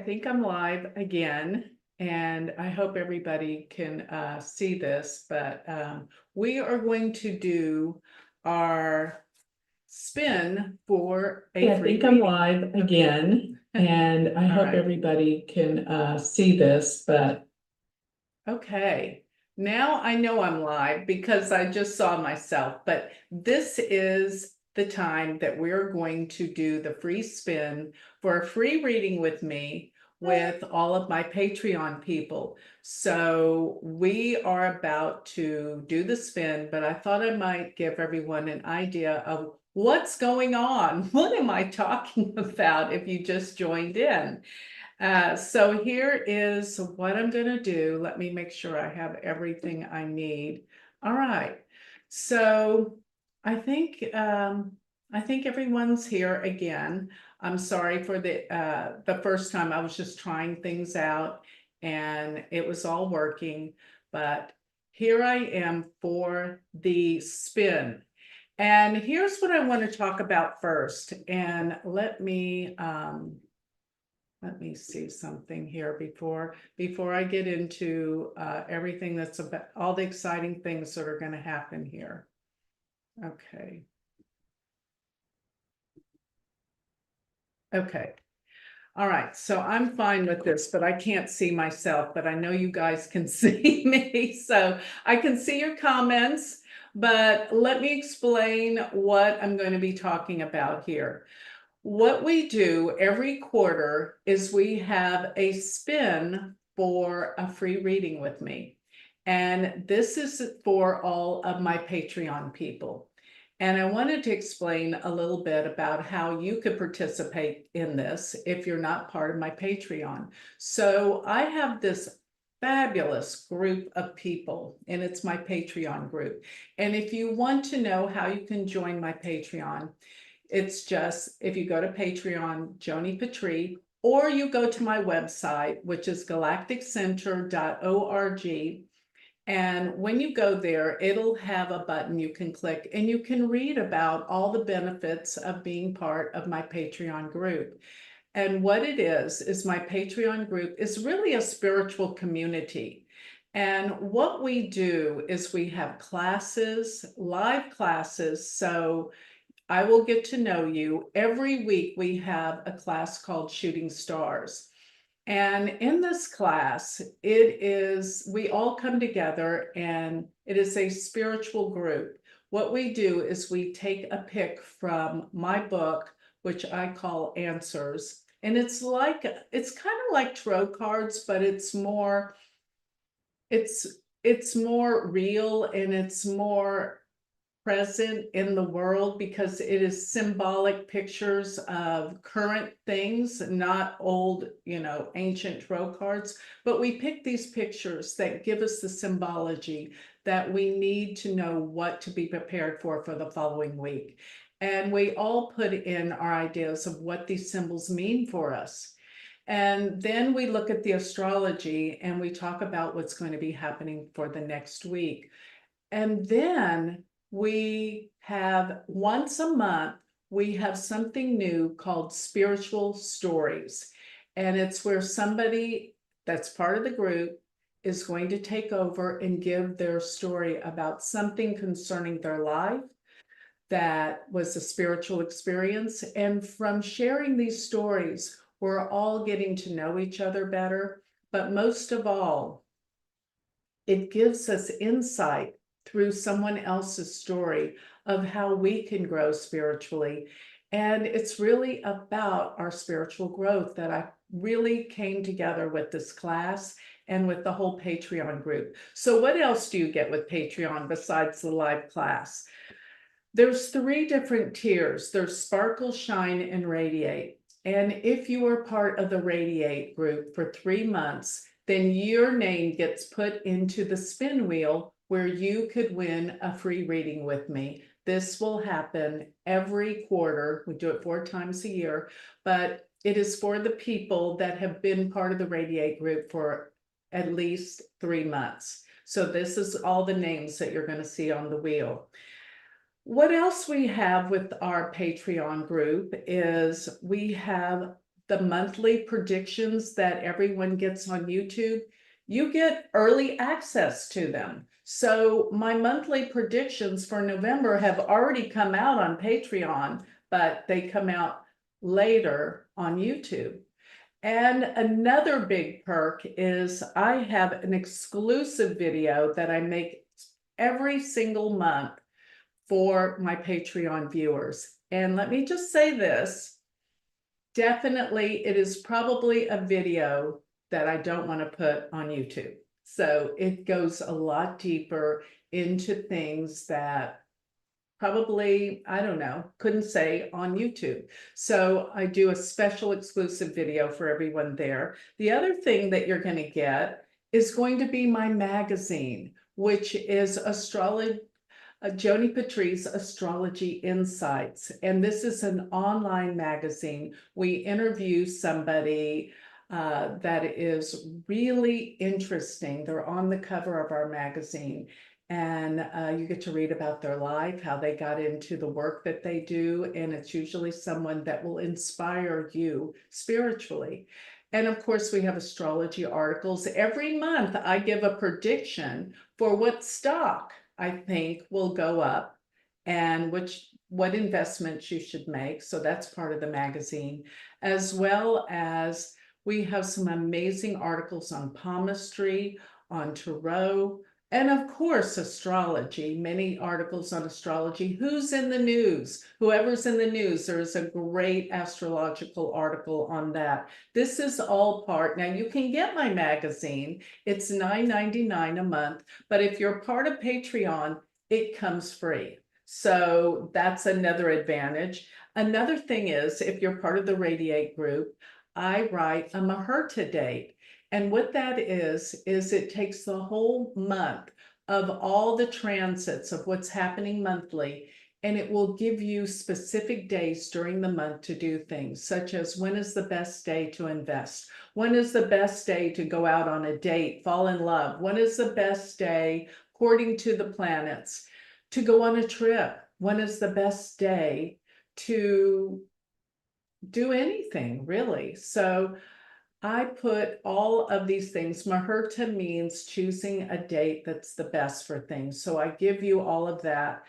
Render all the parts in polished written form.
think I'm live again, and I hope everybody can see this, but we are going to do our spin for a I free think I'm reading. live again, and I hope right. everybody can see this, but Okay, now I know I'm live because I just saw myself, but this is the time that we're going to do the free spin for a free reading with me with all of my Patreon people. So we are about to do the spin, but I thought I might give everyone an idea of what's going on. What am I talking about if you just joined in? So here is what I'm going to do. Let me make sure I have everything I need. All right. So I think everyone's here again. I'm sorry for the first time. I was just trying things out and it was all working, but here I am for the spin. And here's what I want to talk about first. And let me see something here before I get into everything that's about all the exciting things that are going to happen here. Okay. Okay. All right. So I'm fine with this, but I can't see myself, but I know you guys can see me. So I can see your comments, but let me explain what I'm going to be talking about here. What we do every quarter is we have a spin for a free reading with me. And this is for all of my Patreon people. And I wanted to explain a little bit about how you could participate in this if you're not part of my Patreon. So I have this fabulous group of people, and it's my Patreon group. And if you want to know how you can join my Patreon, it's just if you go to Patreon, Joni Patry, or you go to my website, which is galacticcenter.org. And when you go there, it'll have a button you can click and you can read about all the benefits of being part of my Patreon group. And what it is my Patreon group is really a spiritual community. And what we do is we have classes, live classes. So I will get to know you. Every week we have a class called Shooting Stars. And in this class, we all come together and it is a spiritual group. What we do is we take a pick from my book, which I call Answers. And it's kind of like tarot cards, but it's more real and it's more present in the world because it is symbolic pictures of current things, not old, ancient tarot cards. But we pick these pictures that give us the symbology that we need to know what to be prepared for the following week. And we all put in our ideas of what these symbols mean for us. And then we look at the astrology and we talk about what's going to be happening for the next week. And then we have once a month, we have something new called Spiritual Stories. And it's where somebody that's part of the group is going to take over and give their story about something concerning their life that was a spiritual experience. And from sharing these stories, we're all getting to know each other better. But most of all, it gives us insight through someone else's story of how we can grow spiritually. And it's really about our spiritual growth that I really came together with this class and with the whole Patreon group. So what else do you get with Patreon besides the live class? There's 3 different tiers. There's Sparkle, Shine, and Radiate. And if you are part of the Radiate group for 3 months, then your name gets put into the spin wheel where you could win a free reading with me. This will happen every quarter. We do it 4 times a year, but it is for the people that have been part of the Radiate group for at least 3 months. So this is all the names that you're going to see on the wheel. What else we have with our Patreon group is we have the monthly predictions that everyone gets on YouTube, you get early access to them. So my monthly predictions for November have already come out on Patreon, but they come out later on YouTube. And another big perk is I have an exclusive video that I make every single month for my Patreon viewers. And let me just say this, definitely it is probably a video that I don't want to put on YouTube. So it goes a lot deeper into things that probably, I don't know, couldn't say on YouTube. So I do a special exclusive video for everyone there. The other thing that you're going to get is going to be my magazine, which is Astrology, Joni Patry's Astrology Insights. And this is an online magazine. We interview somebody that is really interesting. They're on the cover of our magazine. And you get to read about their life, how they got into the work that they do. And it's usually someone that will inspire you spiritually. And of course, we have astrology articles. Every month, I give a prediction for what stock I think will go up and what investments you should make. So that's part of the magazine, as well as we have some amazing articles on palmistry, on tarot, and of course, astrology, many articles on astrology. Who's in the news? Whoever's in the news, there's a great astrological article on that. This is all part. Now, you can get my magazine. It's $9.99 a month. But if you're part of Patreon, it comes free. So that's another advantage. Another thing is, if you're part of the Radiate group, I write a Muhurta date. And what that is it takes the whole month of all the transits of what's happening monthly, and it will give you specific days during the month to do things, such as when is the best day to invest? When is the best day to go out on a date, fall in love? When is the best day, according to the planets, to go on a trip? When is the best day to do anything, really? So I put all of these things. Muhurta means choosing a date that's the best for things. So I give you all of that.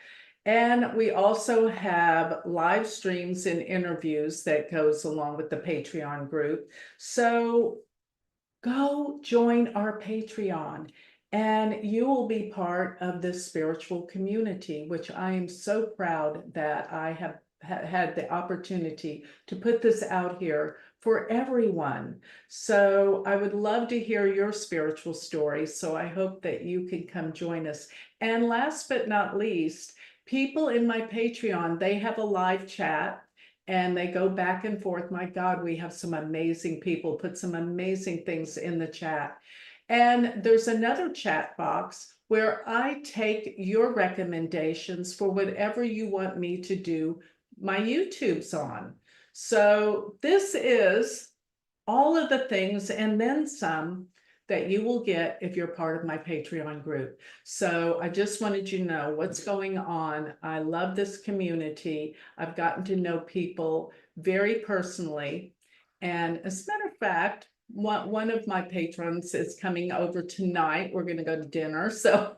And we also have live streams and interviews that goes along with the Patreon group. So go join our Patreon and you will be part of this spiritual community, which I am so proud that I have had the opportunity to put this out here for everyone. So I would love to hear your spiritual stories. So I hope that you can come join us. And last but not least, people in my Patreon, they have a live chat and they go back and forth. My God, we have some amazing people, put some amazing things in the chat. And there's another chat box where I take your recommendations for whatever you want me to do my YouTubes on. So this is all of the things and then some that you will get if you're part of my Patreon group. So I just wanted you to know what's going on. I love this community. I've gotten to know people very personally. And as a matter of fact, one of my patrons is coming over tonight. We're going to go to dinner. So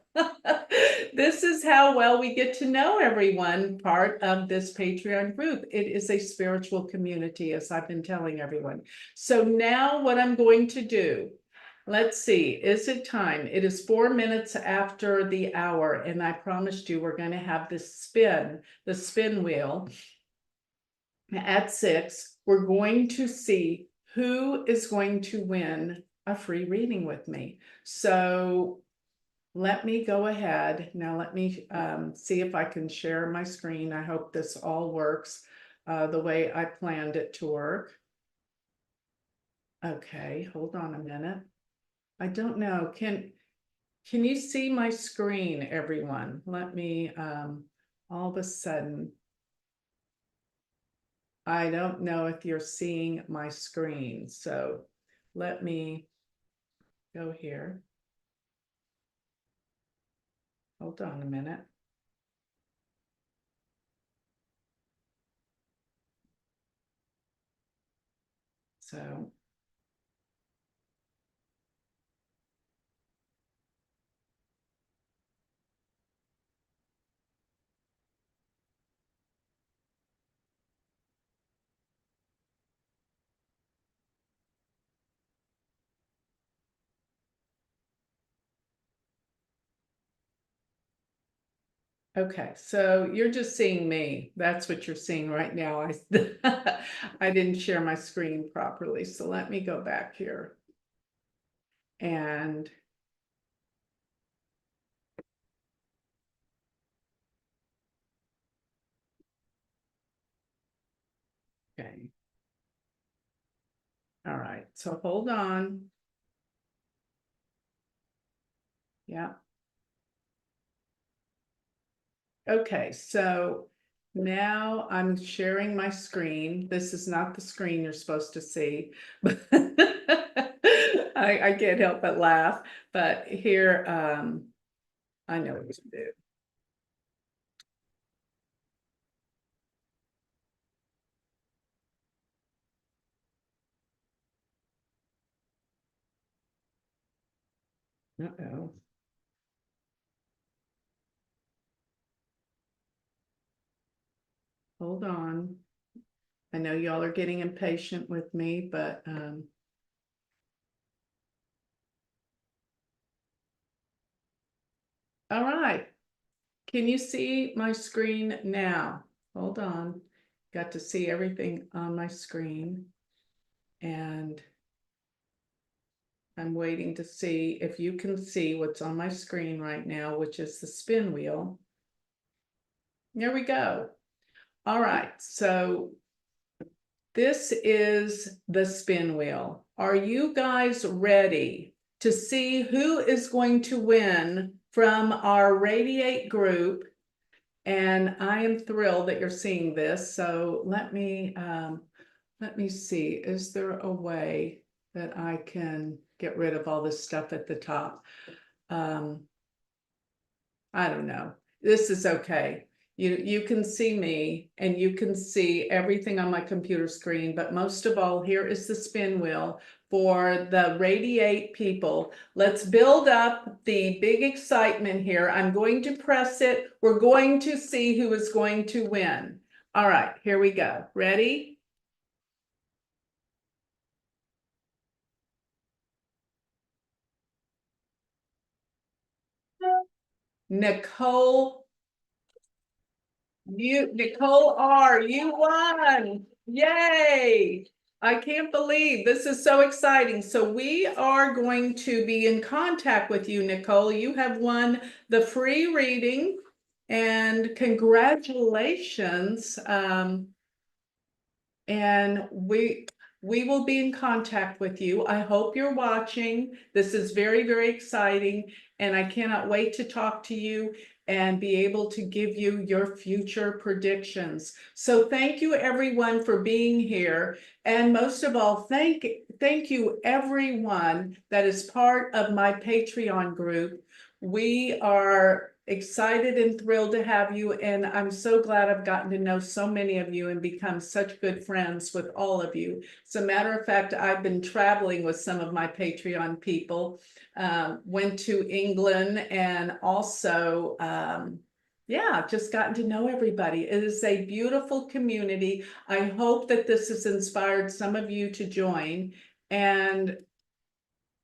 this is how well we get to know everyone, part of this Patreon group. It is a spiritual community, as I've been telling everyone. So now what I'm going to do, let's see, is it time? It is 4 minutes after the hour, and I promised you we're going to have this spin, the spin wheel. At 6, we're going to see who is going to win a free reading with me. So let me go ahead. Now let me see if I can share my screen. I hope this all works the way I planned it to work. Okay, hold on a minute. I don't know. Can you see my screen, everyone? Let me all of a sudden. I don't know if you're seeing my screen, so let me go here. Hold on a minute. So. Okay, so you're just seeing me. That's what you're seeing right now. I didn't share my screen properly, so let me go back here. And okay. All right, so hold on. Yeah. Okay, so now I'm sharing my screen. This is not the screen you're supposed to see. But I can't help but laugh. But here, I know what to do. Uh-oh. Hold on. I know y'all are getting impatient with me, but all right. Can you see my screen now? Hold on. Got to see everything on my screen. And I'm waiting to see if you can see what's on my screen right now, which is the spin wheel. There we go. All right, so this is the spin wheel. Are you guys ready to see who is going to win from our Radiate group? And I am thrilled that you're seeing this. So let me see. Is there a way that I can get rid of all this stuff at the top? I don't know. This is okay. You can see me and you can see everything on my computer screen, but most of all, here is the spin wheel for the Radiate people. Let's build up the big excitement here. I'm going to press it. We're going to see who is going to win. All right, here we go. Ready? Nicole Nicole R, you won. Yay. I can't believe this is so exciting. So we are going to be in contact with you, Nicole. You have won the free reading and congratulations. And we will be in contact with you. I hope you're watching. This is very, very exciting, and I cannot wait to talk to you and be able to give you your future predictions. So thank you everyone for being here. And most of all, thank you everyone that is part of my Patreon group. We are excited and thrilled to have you, and I'm so glad I've gotten to know so many of you and become such good friends with all of you. As a matter of fact, I've been traveling with some of my Patreon people, went to England, and also yeah, just gotten to know everybody. It is a beautiful community. I hope that this has inspired some of you to join. And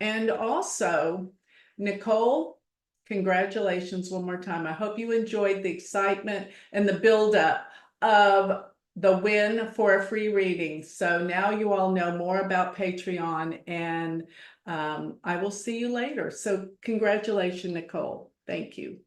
also, Nicole, congratulations one more time. I hope you enjoyed the excitement and the buildup of the win for a free reading. So now you all know more about Patreon, and I will see you later. So congratulations, Nicole. Thank you.